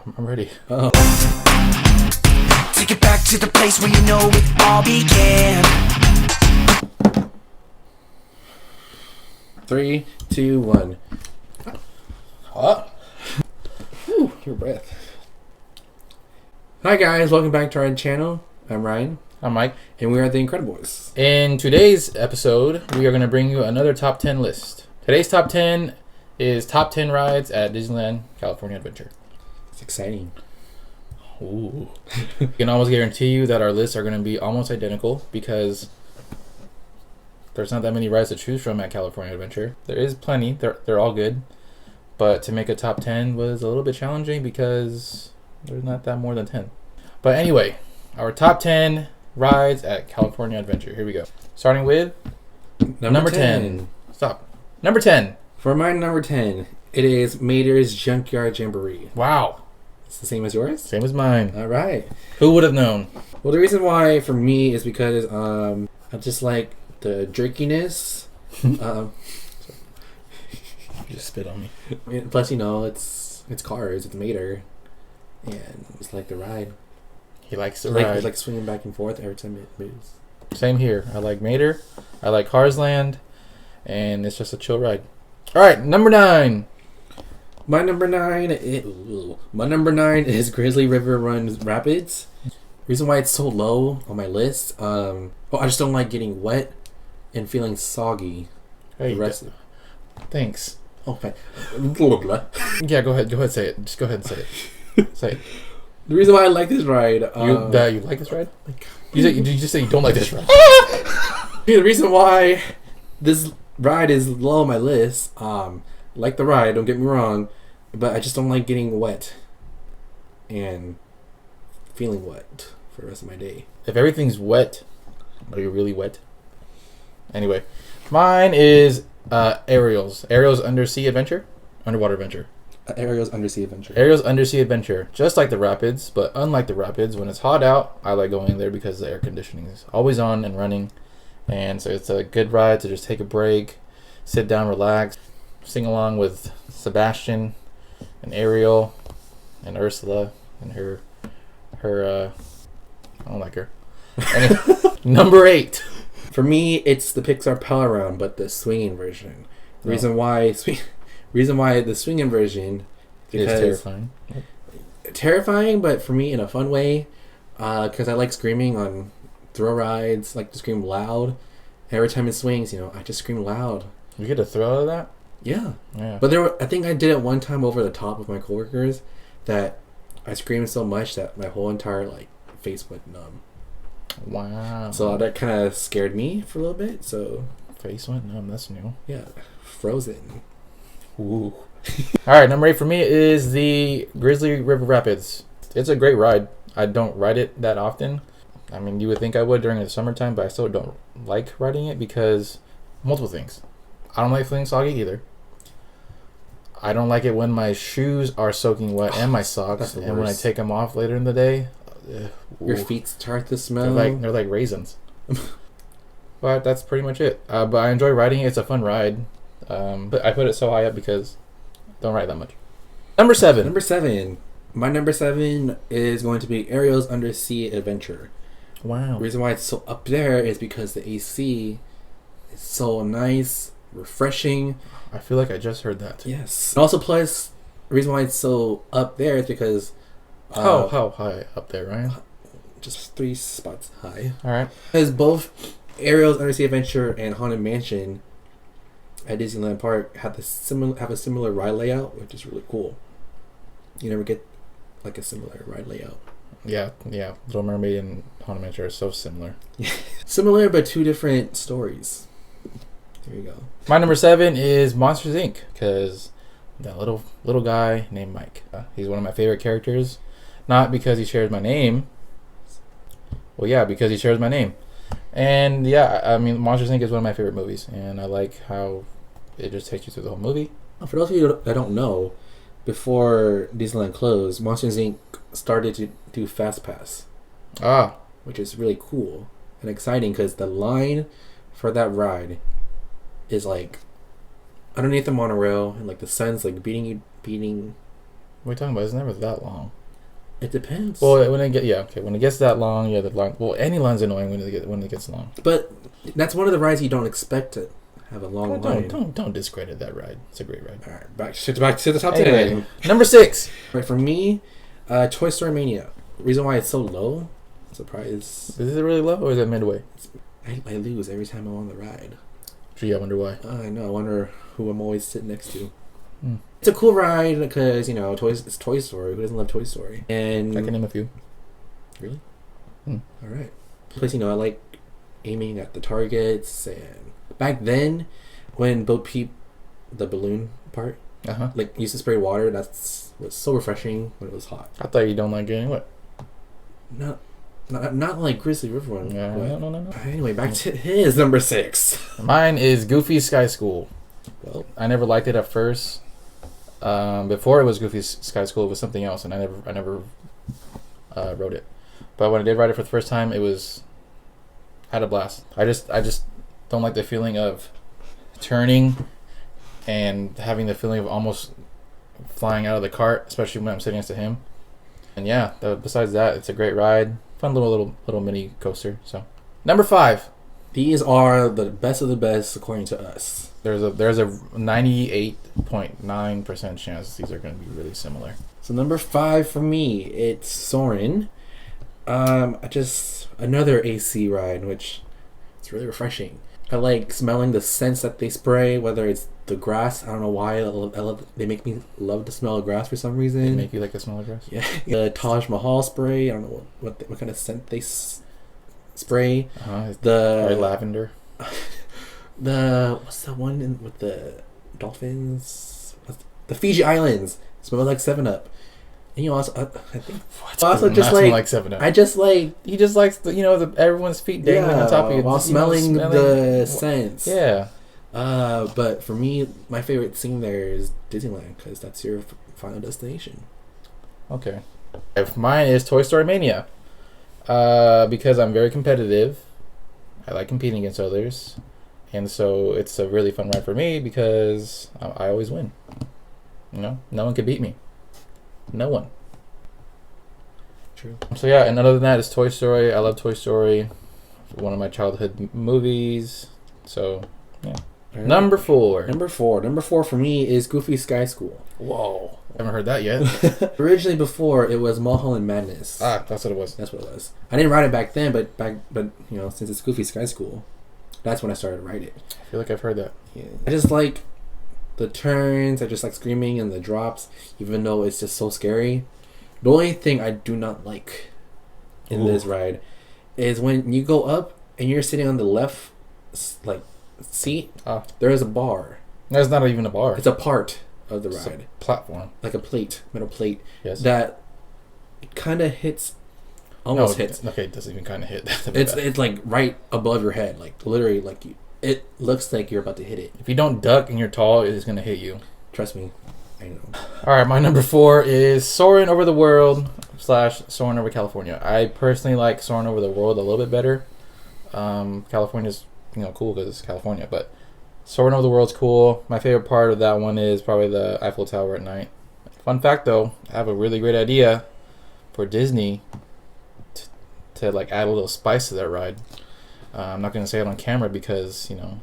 I'm ready. Oh. Take it back to the place where you know it all began. 3, 2, 1. Hot. Whew, your breath. Hi guys, welcome back to our channel. I'm Ryan. I'm Mike. And we are the Incredibles. In today's episode, we are going to bring you another top 10 list. Today's top 10 is top 10 rides at Disneyland California Adventure. It's exciting. Ooh. I can almost guarantee you that our lists are going to be almost identical because there's not that many rides to choose from at California Adventure. There is plenty. They're all good. But to make a top 10 was a little bit challenging because there's not that more than 10. But anyway, our top 10 rides at California Adventure. Here we go. Starting with number 10. Stop. Number 10. For my number 10, it is Mater's Junkyard Jamboree. Wow. It's the same as yours? Same as mine. All right. Who would have known? Well, the reason why for me is because I just like the jerkiness. You just spit on me. Plus, you know, it's cars. It's Mater. And it's like the ride. He likes the It's ride. like swinging back and forth every time it moves. Same here. I like Mater. I like Cars Land. And it's just a chill ride. All right, number 9. My number 9 is Grizzly River Runs Rapids. Reason why it's so low on my list, I just don't like getting wet and feeling soggy. Hey, the rest thanks. Oh, fine. Yeah, go ahead. Say it. Just go ahead and say it. Say it. The reason why I like this ride, You like this ride? Did you just say you don't like this ride? the reason why this ride is low on my list, like the ride, don't get me wrong, but I just don't like getting wet and feeling wet for the rest of my day. If everything's wet, are you really wet? Anyway, mine is Ariels. Ariels Underwater Adventure. Ariels Undersea Adventure. Ariels Undersea Adventure. Just like the Rapids, but unlike the Rapids, when it's hot out, I like going there because the air conditioning is always on and running. And so it's a good ride to just take a break, sit down, relax, sing along with Sebastian and Ariel and Ursula and her I don't like her. Anyway, number 8. For me, it's the Pixar Pal Around, but the swinging version. The reason why the swinging version is terrifying. Terrifying, but for me in a fun way, because I like screaming on thrill rides, like to scream loud. Every time it swings, I just scream loud. You get a thrill out of that? Yeah. Yeah. But I think I did it one time over the top with my coworkers that I screamed so much that my whole entire face went numb. Wow. So that kind of scared me for a little bit. So face went numb. That's new. yeah, frozen. Ooh. All right, number 8 for me is the Grizzly River Rapids. It's a great ride. I don't ride it that often. I mean, you would think I would during the summertime, but I still don't like riding it because multiple things. I don't like feeling soggy either. I don't like it when my shoes are soaking wet and my socks, and when I take them off later in the day, Your feet start to smell. they're like raisins. But that's pretty much it. But I enjoy riding it. It's a fun ride. But I put it so high up because I don't ride that much. Number 7. My number 7 is going to be Ariel's Undersea Adventure. Wow. The reason why it's so up there is because the AC is so nice, refreshing. I feel like I just heard that. Yes. And also, plus, the reason why it's so up there is because How high up there, Ryan? just 3 spots high. All right. Because both Ariel's Undersea Adventure and Haunted Mansion at Disneyland Park have a similar ride layout, which is really cool. You never get a similar ride layout. Yeah. Little Mermaid and Haunted Mansion are so similar. Similar, but 2 different stories. There you go. My number 7 is Monsters Inc. because that little guy named Mike. He's one of my favorite characters, not because he shares my name. Well, yeah, because he shares my name. And yeah, I mean, Monsters Inc. is one of my favorite movies, and I like how it just takes you through the whole movie. For those of you that don't know, before Disneyland closed, Monsters Inc. started to do Fast Pass. Which is really cool and exciting because the line for that ride is underneath the monorail, and the sun's beating What are you talking about? It's never that long. It depends. Well, when it gets that long, the line. Well, any line's annoying when it gets long. But that's one of the rides you don't expect to have a long line. Don't discredit that ride. It's a great ride. All right, back to the top 10. Anyway, number 6. Right, for me, Toy Story Mania. Reason why it's so low, surprise. Is it really low or is it midway? I lose every time I'm on the ride. Gee, I wonder why. I know. I wonder who I'm always sitting next to. Mm. It's a cool ride because it's Toy Story. Who doesn't love Toy Story? And I can name a few. Really? Mm. All right. Plus, I like aiming at the targets. And back then, when Bo Peep, the balloon part, like used to spray water, was so refreshing when it was hot. I thought you don't like getting wet. Not like Grizzly River Run. Yeah, no. Anyway, back to his number 6. Mine is Goofy's Sky School. Well, I never liked it at first. Before it was Goofy's Sky School, it was something else, and I never rode it. But when I did ride it for the first time, had a blast. I just don't like the feeling of turning and having the feeling of almost flying out of the cart, especially when I'm sitting next to him. And yeah, besides that, it's a great ride. Fun little mini coaster. So, number 5. these are the best of the best according to us. There's a 98.9% chance these are going to be really similar. So number 5 for me, it's Soarin'. Just another AC ride, which it's really refreshing. I like smelling the scents that they spray, whether it's the grass. I don't know why. They make me love the smell of grass for some reason. They make you like the smell of grass? Yeah. The Taj Mahal spray. I don't know what kind of scent they spray. The lavender. What's that one with the dolphins? The Fiji Islands smell like 7-Up. And also, I think. Also, just like 7-Up. He just likes everyone's feet dangling on top of you while smelling the scents. Yeah. But for me, my favorite scene there is Disneyland because that's your final destination. Okay. If mine is Toy Story Mania, because I'm very competitive. I like competing against others, and so it's a really fun ride for me because I always win. No one can beat me. No one. True. So yeah, and other than that, it's Toy Story. I love Toy Story. It's one of my childhood movies. So yeah. Right. Number 4 for me is Goofy Sky School. Whoa, haven't heard that yet. Originally, before it was Mulholland Madness. That's what it was. That's what it was. I didn't ride it back then, but since it's Goofy Sky School, that's when I started to ride it. I feel like I've heard that. Yeah. I just like the turns. I just like screaming and the drops, even though it's just so scary. The only thing I do not like in this ride is when you go up and you're sitting on the left, seat. There is a bar. That's not even a bar. It's a part of the ride. It's a platform, like a metal plate. Yes. That kind of hits. Almost hits. Okay, it doesn't even kind of hit. It's like right above your head, like literally, it looks like you're about to hit it. If you don't duck and you're tall, it's gonna hit you. Trust me, I know. All right, my number 4 is Soarin' Over the World / Soarin' Over California. I personally like Soarin' Over the World a little bit better. California's cool because it's California, but Soarin' Over the World's cool. My favorite part of that one is probably the Eiffel Tower at night. Fun fact though, I have a really great idea for Disney to add a little spice to that ride. I'm not going to say it on camera because don't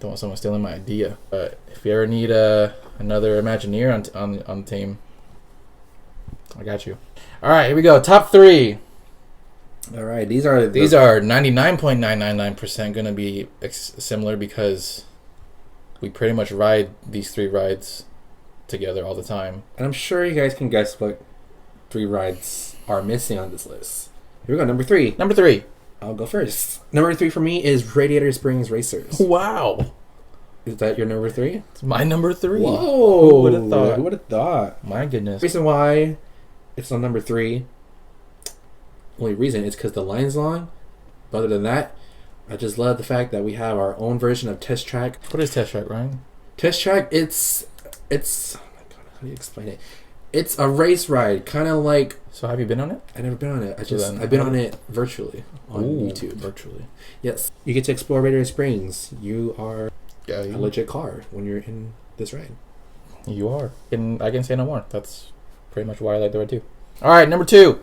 want someone stealing my idea. But if you ever need another Imagineer on the team, I got you. All right, here we go. Top 3. All right, these are 99.999% going to be similar because we pretty much ride these 3 rides together all the time. And I'm sure you guys can guess what 3 rides are missing on this list. Here we go, number 3. Number 3. I'll go first. Number 3 for me is Radiator Springs Racers. Wow. Is that your number 3? It's my number 3. Whoa. Who would have thought? Who would have thought? My goodness. The reason why it's on number 3, only reason is because the line's long. But other than that, I just love the fact that we have our own version of Test Track. What is Test Track, Ryan? Test Track, it's oh my god, how do you explain it? It's a race ride, kind of like. So have you been on it? I've never been on it. I've been on it virtually on YouTube. Virtually. Yes, you get to explore Radiator Springs. You are a legit car when you're in this ride. You are. And I can say no more. That's pretty much why I like the ride too. All right, number 2.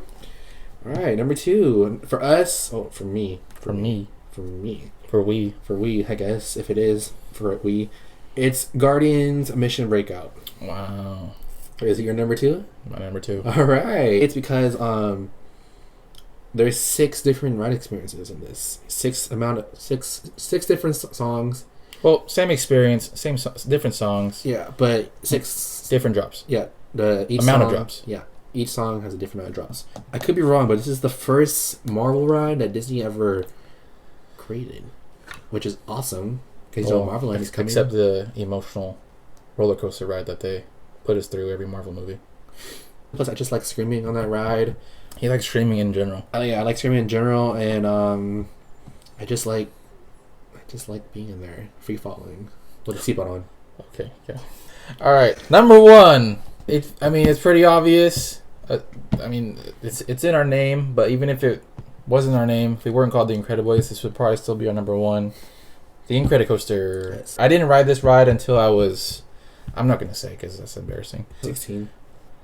All right, number 2 for us. Oh, for me. For me. For me. For we. For we, I guess, if it is for we. It's Guardians Mission Breakout. Wow. Is it your number 2? My number 2. All right. It's because there's 6 different ride experiences in this. 6 different songs. Well, same experience, different songs. Yeah, but 6 different drops. Yeah, each amount song, of drops. Yeah, each song has a different amount of drops. I could be wrong, but this is the first Marvel ride that Disney ever created, which is awesome because Marvel Land is coming. Except the emotional roller coaster ride that they put us through every Marvel movie. Plus, I just like screaming on that ride. He likes screaming in general. I like screaming in general, and I just like being in there, free falling with a seatbelt on. Okay. All right, number 1. It's pretty obvious. It's in our name, but even if it wasn't our name, if we weren't called the Incrediboys, this would probably still be our number 1. The Incredicoaster. Yes. I didn't ride this ride until I was, I'm not going to say because that's embarrassing. 16.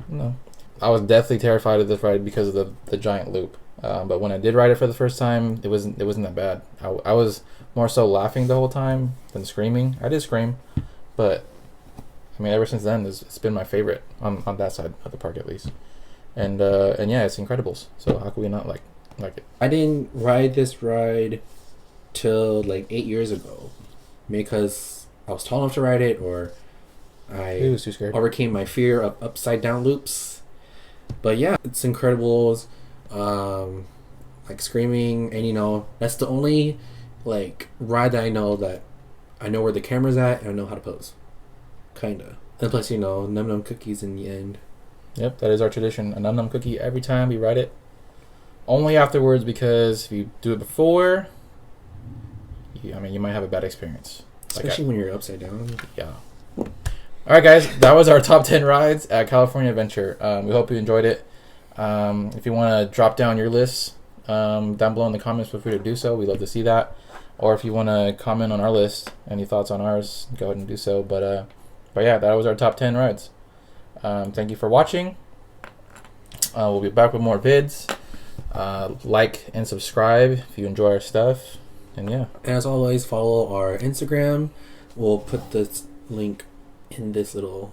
No. I was deathly terrified of this ride because of the giant loop. But when I did ride it for the first time, it wasn't that bad. I was more so laughing the whole time than screaming. I did scream, but ever since then, it's been my favorite on that side of the park at least. And yeah, it's Incredibles. So how could we not like it? I didn't ride this ride till like 8 years ago because I was tall enough to ride it, or I was too scared. Overcame my fear of upside down loops. But yeah, it's Incredibles. Like screaming, and that's the only like ride that I know where the camera's at and I know how to pose. Kinda. And plus, num num cookies in the end. Yep, that is our tradition. A num num cookie every time we ride it. Only afterwards, because if you do it before, you might have a bad experience. Especially when you're upside down. Yeah. All right, guys, that was our top 10 rides at California Adventure. We hope you enjoyed it. If you want to drop down your lists down below in the comments, feel free to do so. We'd love to see that. Or if you want to comment on our list, any thoughts on ours, go ahead and do so. But yeah, that was our top 10 rides. Thank you for watching. We'll be back with more vids. Like and subscribe if you enjoy our stuff. And yeah. And as always, follow our Instagram. We'll put this link in this little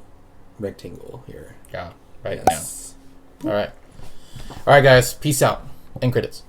rectangle here. Yeah, right now. All right, guys. Peace out. End credits.